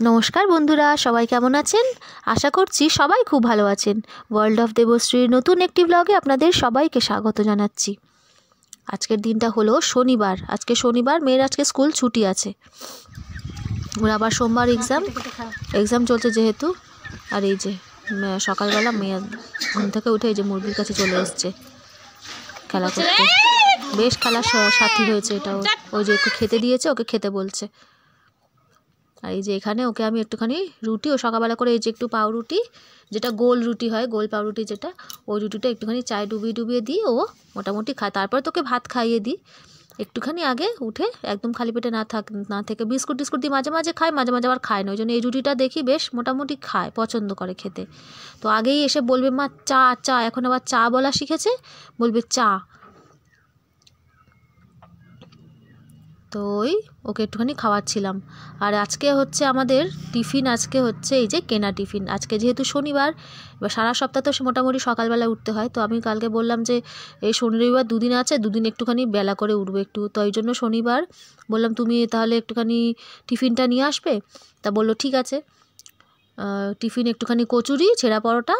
নমস্কার বন্ধুরা, সবাই কেমন আছেন? আশা করছি সবাই খুব ভালো আছেন। ওয়ার্ল্ড অফ দেবশ্রীর নতুন একটি ব্লগে আপনাদের সবাইকে স্বাগত জানাচ্ছি। আজকের দিনটা হলো শনিবার। আজকে শনিবার, মেয়ের আজকে স্কুল ছুটি আছে। ওর আবার সোমবার এক্সাম চলছে যেহেতু। আর এই যে সকালবেলা মেয়ে ঘুম থেকে উঠে এই যে মুরগির কাছে চলে এসছে খেলা করতে। বেশ খেলার সাথী হয়েছে এটাও। ওই যে ওকে খেতে দিয়েছে, ওকে খেতে বলছে। আর এই যে এখানে ওকে আমি একটুখানি রুটি, ও সকালবেলা করে এই যে একটু পাউরুটি, যেটা গোল রুটি হয়, গোল পাউরুটি যেটা, ওই রুটিটা একটুখানি চায় ডুবিয়ে দিই, ও মোটামুটি খায়। তারপর তোকে ভাত খাইয়ে দিই একটুখানি আগে উঠে, একদম খালি পেটে না থেকে বিস্কুট টিস্কুট দিয়ে মাঝে মাঝে খায়, মাঝে মাঝে আবার খায় না। ওই জন্য এই রুটিটা দেখি বেশ মোটামুটি খায়, পছন্দ করে খেতে। তো আগেই এসে বলবে মা চা চা, এখন আবার চা বলা শিখেছে, বলবে চা। তো ওই ওকে একটুখানি খাওয়াচ্ছিলাম। আর আজকে হচ্ছে আমাদের টিফিন, আজকে হচ্ছে এই যে কেনা টিফিন। আজকে যেহেতু শনিবার, এবার সারা সপ্তাহ তো মোটামুটি সকালবেলা উঠতে হয়। তো আমি কালকে বললাম যে এই শনি রবিবার দুদিন আছে, দুদিন একটুখানি বেলা করে উঠবো একটু। তো এই জন্য শনিবার বললাম তুমি তাহলে একটুখানি টিফিনটা নিয়ে আসবে। তা বললো ঠিক আছে। টিফিন একটুখানি কচুরি, ছেঁড়া পরোটা,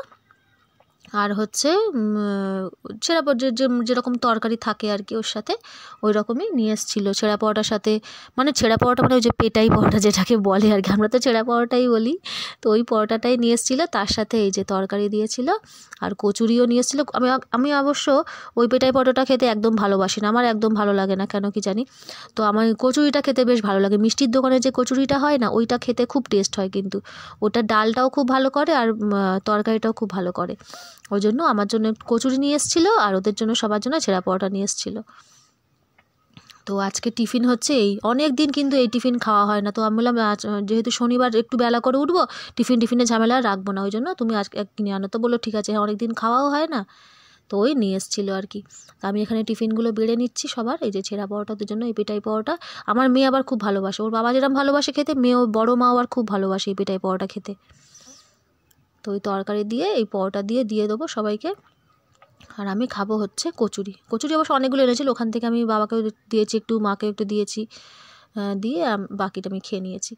আর হচ্ছে ছেঁড়া যেরকম তরকারি থাকে আর কি, ওর সাথে ওই রকমই নিয়ে এসেছিলো। ছেঁড়া পরোটার সাথে, মানে ছেঁড়া পরোটা মানে ওই যে পেটাই পরোটা যেটাকে বলে আর কি, আমরা তো ছেঁড়া পরোটাই বলি। তো ওই পরোটাটাই নিয়ে এসেছিলো, তার সাথে এই যে তরকারি দিয়েছিল আর কচুরিও নিয়ে এসেছিলো। আমি অবশ্য ওই পেটাই পরোটা খেতে একদম ভালোবাসি না, আমার একদম ভালো লাগে না, কেন কি জানি। তো আমার কচুরিটা খেতে বেশ ভালো লাগে। মিষ্টির দোকানে যে কচুরিটা হয় না, ওইটা খেতে খুব টেস্ট হয়, কিন্তু ওটা ডালটাও খুব ভালো করে আর তরকারিটাও খুব ভালো করে। ওই জন্য আমার জন্য কচুরি নিয়ে এসেছিলো, আর ওদের জন্য সবার জন্য ছেঁড়া পরোটা নিয়ে এসেছিলো। তো আজকে টিফিন হচ্ছে এই, অনেক দিন কিন্তু এই টিফিন খাওয়া হয় না। তো আমি বললাম যেহেতু শনিবার একটু বেলা করে উঠবো, টিফিনে ঝামেলা রাখবো না, ওই জন্য তুমি আজকে কিনে আনো। তো বললো ঠিক আছে, অনেক দিন খাওয়াও হয় না, তো ওই নিয়ে এসেছিলো আর কি। তো আমি এখানে টিফিনগুলো বেড়ে নিচ্ছি সবার। এই যে ছেঁড়া পরোটাদের জন্য এই পেটাই পরোটা, আমার মেয়ে আবার খুব ভালোবাসে, ওর বাবা যেরকম ভালোবাসে খেতে, মেয়েও বড়ো মাও আবার খুব ভালোবাসে এই পেটাই পরোটা খেতে। তো ওই তরকারি দিয়ে এই পরোটা দিয়ে দেবো সবাইকে। আর আমি খাবো হচ্ছে কচুরি। অবশ্য অনেকগুলো এনেছিল, ওখান থেকে আমি বাবাকেও দিয়েছি একটু, মাকেও একটু দিয়েছি, দিয়ে বাকিটা আমি খেয়ে নিয়েছি।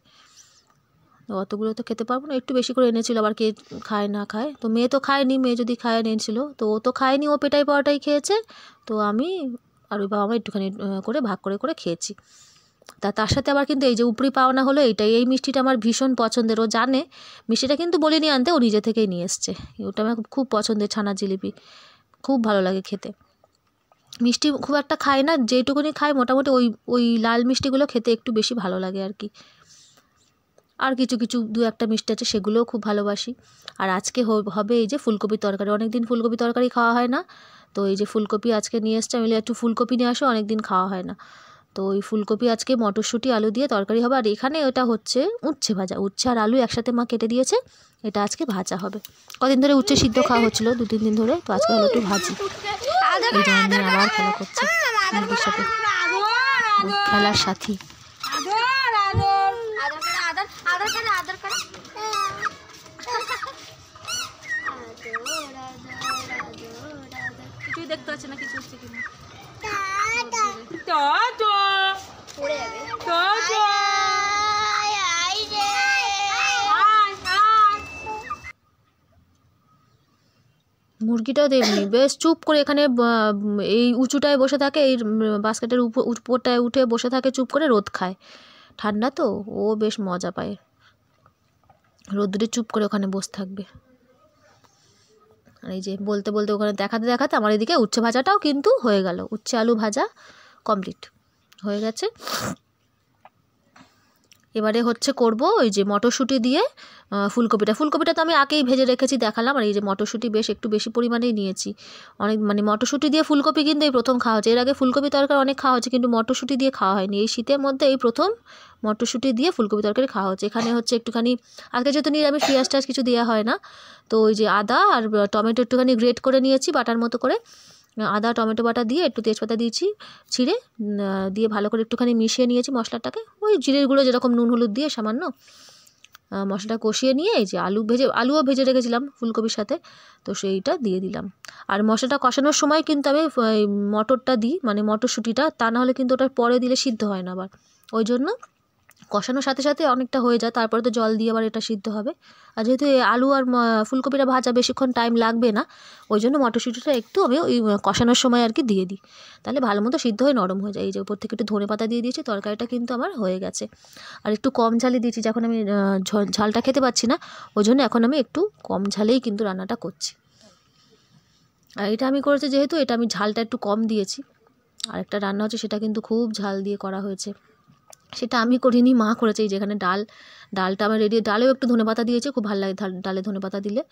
অতগুলো তো খেতে পারবো না, একটু বেশি করে এনেছিল, আবার কে খায় না খায়। তো মেয়ে তো খায়নি, মেয়ে যদি খায় এনেছিল, তো ও তো খায়নি, ও পেটাই পরোটাই খেয়েছে। তো আমি আর ওই বাবা মা একটুখানি করে ভাগ করে খেয়েছি। তার সাথে আবার কিন্তু এই যে উপরি পাওনা হলো এইটাই, এই মিষ্টিটা আমার ভীষণ পছন্দের। ও জানে মিষ্টিটা কিন্তু বলিনি আনতে, ও নিজে থেকেই নিয়ে এসছে। ওটা আমার খুব পছন্দের, ছানা জিলিপি, খুব ভালো লাগে খেতে। মিষ্টি খুব একটা খায় না, যেটুকুনি খায় মোটামুটি ওই ওই লাল মিষ্টিগুলো খেতে একটু বেশি ভালো লাগে আর কি। আর কিছু দু একটা মিষ্টি আছে, সেগুলোও খুব ভালোবাসি। আর আজকে হবে এই যে ফুলকপির তরকারি, অনেক দিন ফুলকপি তরকারি খাওয়া হয় না। তো এই যে ফুলকপি আজকে নিয়ে এসছে, আমি একটু ফুলকপি নিয়ে আসো, অনেক দিন খাওয়া হয় না। তো ওই ফুলকপি আজকে মটরশুঁটি আলু দিয়ে তরকারি হবে। আর এখানে ওটা হচ্ছে উচ্ছে ভাজা, উচ্ছে আর আলু একসাথে মা কেটে দিয়েছে, এটা আজকে ভাজা হবে। কদিন ধরে উচ্ছে সিদ্ধ খাওয়া হচ্ছিলো, 2-3 দিন ধরে, তো আজকে হলো একটু ভাজি। এই যে মেয়ে আবার খেলা করছে মুরগির সাথে, খেলার সাথী। কিছুই দেখতে পাচ্ছে না, কিছু হচ্ছে কিনা। মুরগিটাও তেমনি বেশ চুপ করে এখানে এই উঁচুটায় বসে থাকে, এই বাস্কেটের উপরটায় উঠে বসে থাকে চুপ করে, রোদ খায়। ঠান্ডা তো, ও বেশ মজা পায়, রোদ্দুরে চুপ করে ওখানে বসে থাকবে। আর এই যে বলতে ওখানে দেখাতে আমার এদিকে উচ্ছে ভাজাটাও কিন্তু হয়ে গেল, উচ্ছে আলু ভাজা কমপ্লিট হয়ে গেছে। এবারে হচ্ছে করব ওই যে মটরশুঁটি দিয়ে ফুলকপিটা তো আমি আগেই ভেজে রেখেছি, দেখালাম। আর এই যে মটরশুঁটি বেশ একটু বেশি পরিমাণেই নিয়েছি, অনেক, মানে মটরশুঁটি দিয়ে ফুলকপি কিন্তু এই প্রথম খাওয়া হচ্ছে। এর আগে ফুলকপি তরকারি অনেক খাওয়া হচ্ছে, কিন্তু মটরশুঁটি দিয়ে খাওয়া হয়নি। এই শীতের মধ্যে এই প্রথম মটরশুঁটি দিয়ে ফুলকপি তরকারি খাওয়া হচ্ছে। এখানে হচ্ছে একটুখানি, আজকে যেহেতু নিরামিষ, পেঁয়াজ টাজ কিছু দেওয়া হয় না, তো ওই যে আদা আর টমেটো একটুখানি গ্রেট করে নিয়েছি বাটার মতো করে, আদা টমেটো বাটা দিয়ে একটু তেজপাতা দিয়েছি ছিঁড়ে, দিয়ে ভালো করে একটুখানি মিশিয়ে নিয়েছি মশলাটাকে, ওই জিরের গুঁড়ো যেরকম নুন হলুদ দিয়ে সামান্য মশলাটা কষিয়ে নিয়ে এই যে আলুও ভেজে রেখেছিলাম ফুলকপির সাথে, তো সেইটা দিয়ে দিলাম। আর মশলাটা কষানোর সময় কিন্তু আমি মটরটা দিই, মানে মটরশুঁটিটা, তা নাহলে কিন্তু ওটা পরে দিলে সিদ্ধ হয় না আবার, ওই জন্য কষানোর সাথে সাথে অনেকটা হয়ে যায়, তারপরে তো জল দিয়ে আবার এটা সিদ্ধ হবে। আর যেহেতু আলু আর ফুলকপিটা ভাজা বেশিক্ষণ টাইম লাগবে না, ওই জন্য মটরশুঁটিটা একটু আমি ওই কষানোর সময় আর কি দিয়ে দিই, তাহলে ভালো মতো সিদ্ধ হয়ে নরম হয়ে যায়। এই যে উপর থেকে একটু ধনেপাতা দিয়ে দিয়েছি, তরকারিটা কিন্তু আমার হয়ে গেছে। আর একটু কম ঝালই দিয়েছি, যখন আমি ঝালটা খেতে পাচ্ছি না, ওই জন্য এখন আমি একটু কম ঝালেই কিন্তু রান্নাটা করছি। আর এটা আমি করেছি যেহেতু, এটা আমি ঝালটা একটু কম দিয়েছি। আর একটা রান্না হচ্ছে, সেটা কিন্তু খুব ঝাল দিয়ে করা হয়েছে, সেটা আমি করিনি, মা করেছে। এই যেখানে ডালটা আমার রেডি, ডালেও একটু ধনেপাতা দিয়েছে, খুব ভালো লাগে ডালে ধনেপাতা দিলে।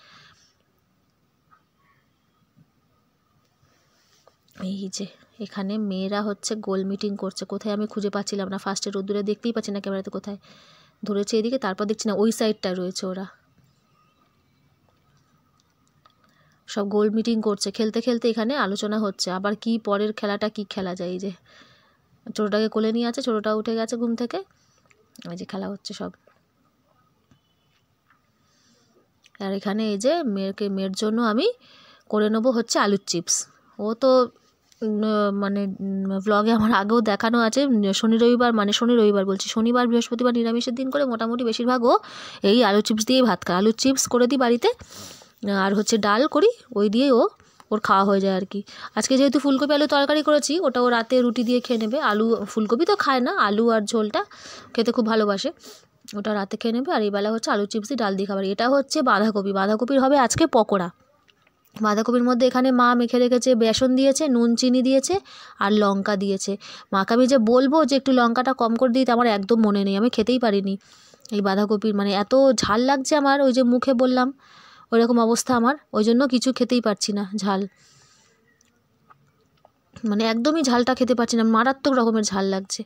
এই যে এখানে মেয়েরা হচ্ছে গোল মিটিং করছে, কোথায় আমি খুঁজে পাচ্ছিলাম না, ফার্স্টে রোদ্দুরে দেখতেই পাচ্ছি না ক্যামেরাতে কোথায় ধরেছে এদিকে, তারপর দেখছি না ওই সাইডটায় রয়েছে ওরা, সব গোল মিটিং করছে। খেলতে খেলতে এখানে আলোচনা হচ্ছে আবার কি পরের খেলাটা কি খেলা যায়। এই যে ছোটোটাকে কোলে নিয়ে আছে, ছোটোটা উঠে গেছে ঘুম থেকে, এই যে খেলা হচ্ছে সব। আর এখানে এই যে মেয়ের জন্য আমি করে নেবো হচ্ছে আলুর চিপস। ও তো মানে ব্লগে আমার আগেও দেখানো আছে, শনি রবিবার বলছি, শনিবার বৃহস্পতিবার নিরামিষের দিন করে মোটামুটি বেশিরভাগ ও এই আলু চিপস দিয়েই ভাত খায়। আলুর চিপস করে দিই বাড়িতে, আর হচ্ছে ডাল করি, ওই দিয়েই ওর খাওয়া হয়ে যায় আর কি। আজকে যেহেতু ফুলকপি আলু তরকারি করেছি, ওটা ও রাতে রুটি দিয়ে খেয়ে নেবে। ফুলকপি তো খায় না, আলু আর ঝোলটা খেতে খুব ভালোবাসে, ওটা রাতে খেয়ে নেবে। আর এই বেলা হচ্ছে আলু চিপস দিয়ে ডাল দিয়ে খাবার। এটা হচ্ছে বাঁধাকপির হবে আজকে পকোড়া। বাঁধাকপির মধ্যে এখানে মা মেখে রেখেছে, বেসন দিয়েছে, নুন চিনি দিয়েছে, আর লঙ্কা দিয়েছে। মাকে আমি যে বলবো যে একটু লঙ্কাটা কম করে দিতে, আমার একদম মনে নেই, আমি খেতেই পারিনি এই বাঁধাকপির, মানে এত ঝাল লাগছে আমার, ওই যে মুখে বললাম ওইরকম অবস্থা আমার, ওই জন্য কিছু খেতেই পারছি না, ঝাল মানে একদমই ঝালটা খেতে পারছি না, মারাত্মক রকমের ঝাল লাগছে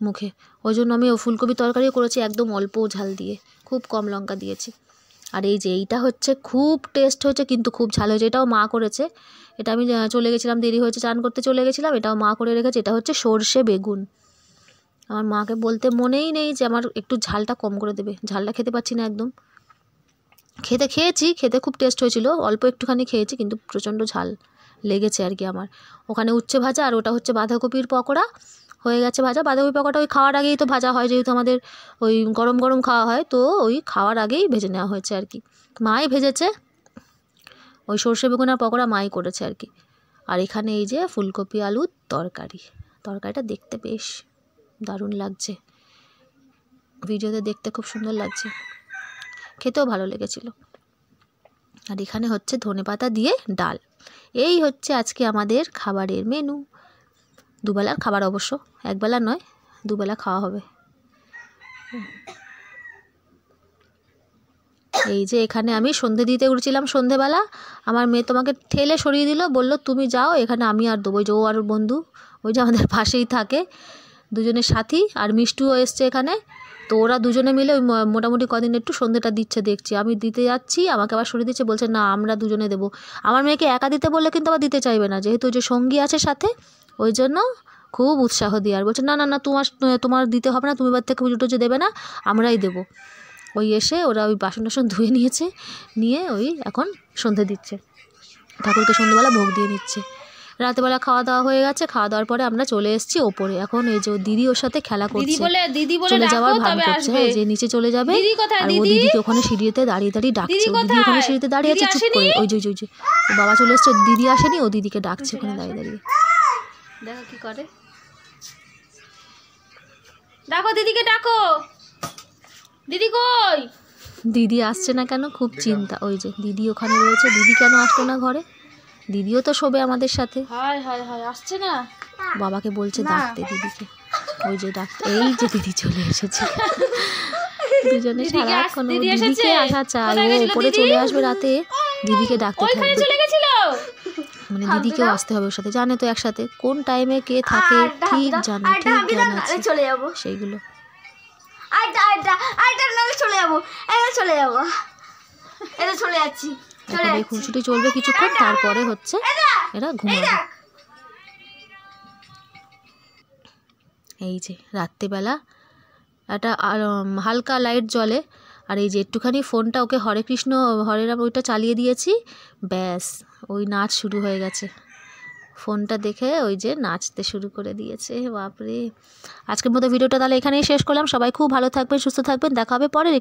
মুখে। ওই জন্য আমি ফুলকপি তরকারিও করেছি একদম অল্প ঝাল দিয়ে, খুব কম লঙ্কা দিয়েছি। আর এই যে এইটা হচ্ছে খুব টেস্ট হয়েছে, কিন্তু খুব ঝাল হয়েছে, এটাও মা করেছে। এটা আমি চলে গেছিলাম, দেরি হয়েছে, চান করতে চলে গেছিলাম, এটাও মা করে রেখেছে। এটা হচ্ছে সর্ষে বেগুন। আমার মাকে বলতে মনেই নেই যে আমার একটু ঝালটা কম করে দেবে, ঝালটা খেতে পাচ্ছি না একদম। খেতে খুব টেস্ট হয়েছিল, অল্প একটুখানি খেয়েছি, কিন্তু প্রচণ্ড ঝাল লেগেছে আর কি আমার। ওখানে উচ্ছে ভাজা, আর ওটা হচ্ছে বাঁধাকপির পকোড়া হয়ে গেছে ভাজা। বাঁধাকপি পকোড়া ওই খাওয়ার আগেই তো ভাজা হয়, যেহেতু আমাদের ওই গরম গরম খাওয়া হয়, তো ওই খাওয়ার আগেই ভেজে নেওয়া হয়েছে আর কি। মাই ভেজেছে, ওই সর্ষে বেগুন আর পকোড়া মাই করেছে আর কি। আর এখানে এই যে ফুলকপি আলুর তরকারিটা দেখতে বেশ দারুণ লাগছে, ভিডিওতে দেখতে খুব সুন্দর লাগছে, খেতেও ভালো লেগেছিল। আর এখানে হচ্ছে ধনেপাতা দিয়ে ডাল। এই হচ্ছে আজকে আমাদের খাবারের মেনু। দুবেলার খাবার অবশ্য, একবেলা নয়, দুবেলা খাওয়া হবে। এই যে এখানে আমি সন্ধে দিতে উঠছিলাম, সন্ধেবেলা আমার মেয়ে তোমাকে ঠেলে সরিয়ে দিল, বলল তুমি যাও, এখানে আমি আর দেবো। ওই যে ও আর বন্ধু, ওই যে আমাদের পাশেই থাকে, দুজনের সাথী, আর মিষ্টুও এসছে এখানে। তো ওরা দুজনে মিলে ওই মোটামুটি কদিন একটু সন্ধেটা দিচ্ছে দেখছি। আমি দিতে যাচ্ছি, আমাকে আবার সরিয়ে দিচ্ছে, বলছে না আমরা দুজনে দেবো। আমার মেয়েকে একা দিতে বললে কিন্তু আবার দিতে চাইবে না, যেহেতু ওই যে সঙ্গী আছে সাথে, ওই জন্য খুব উৎসাহ দিয়ে, আর বলছে না না না তোমার দিতে হবে না, তুমি এবার থেকে পুজো টুজো দেবে না, আমরাই দেবো। ওই এসে ওরা ওই বাসন টাসন ধুয়ে নিয়েছে, নিয়ে ওই এখন সন্ধে দিচ্ছে, ঠাকুরকে সন্ধ্যেবেলা ভোগ দিয়ে নিচ্ছে। রাতেবেলা খাওয়া দাওয়া হয়ে গেছে, খাওয়া দাওয়ার পরে আমরা চলে এসেছি ওপরে। এখন এই যে দিদি ওর সাথে খেলা করছে, চলে যাওয়ার ভান করছে, হ্যাঁ যে নিচে চলে যাবে। আর ও দিদিকে ওখানে সিঁড়িতে দাঁড়িয়ে ডাকছে, দিদি ওখানে সিঁড়িতে দাঁড়িয়ে আছে চুপ করে। ওই যে বাবা চলে এসছে, দিদি আসেনি, ও দিদিকে ডাকছে ওখানে দাঁড়িয়ে। দেখো কি করে, ডাকো দিদিকে, ডাকো দিদি কই, দিদি আসছে না কেন, খুব চিন্তা। ওই যে দিদি ওখানে রয়েছে, দিদি কেন আসলো না ঘরে, দিদিও তো শোবে আমাদের সাথে, আসছে না, বাবাকে বলছে ডাকতে দিদিকে। ওই যে ডাকতে, এই যে দিদি চলে এসেছে, দুজনে সারাক্ষণ দিদিকে আসা চাই, ও উপরে চলে আসবে রাতে, দিদিকে ডাকতে থাকবে, মানে দিদিকেও আসতে হবে ওর সাথে, জানে তো একসাথে কোন টাইমে কে থাকে, ঠিক জানে, ঠিক জ্ঞান আছে সেইগুলো। এই খুনসুটি চলবে কিছুক্ষণ, তারপরে হচ্ছে এরা ঘুমাবে। এই যে রাত্রিবেলা একটা হালকা লাইট জ্বলে, আর এই যে একটুখানি ফোনটা ওকে হরে কৃষ্ণ হরে রাম ওইটা চালিয়ে দিয়েছি, ব্যাস ওই নাচ শুরু হয়ে গেছে। ফোনটা দেখে ওই যে নাচতে শুরু করে দিয়েছে। বাপরে, আজকের মতো ভিডিওটা তাহলে এখানেই শেষ করলাম। সবাই খুব ভালো থাকবেন, সুস্থ থাকবেন, দেখা হবে পরের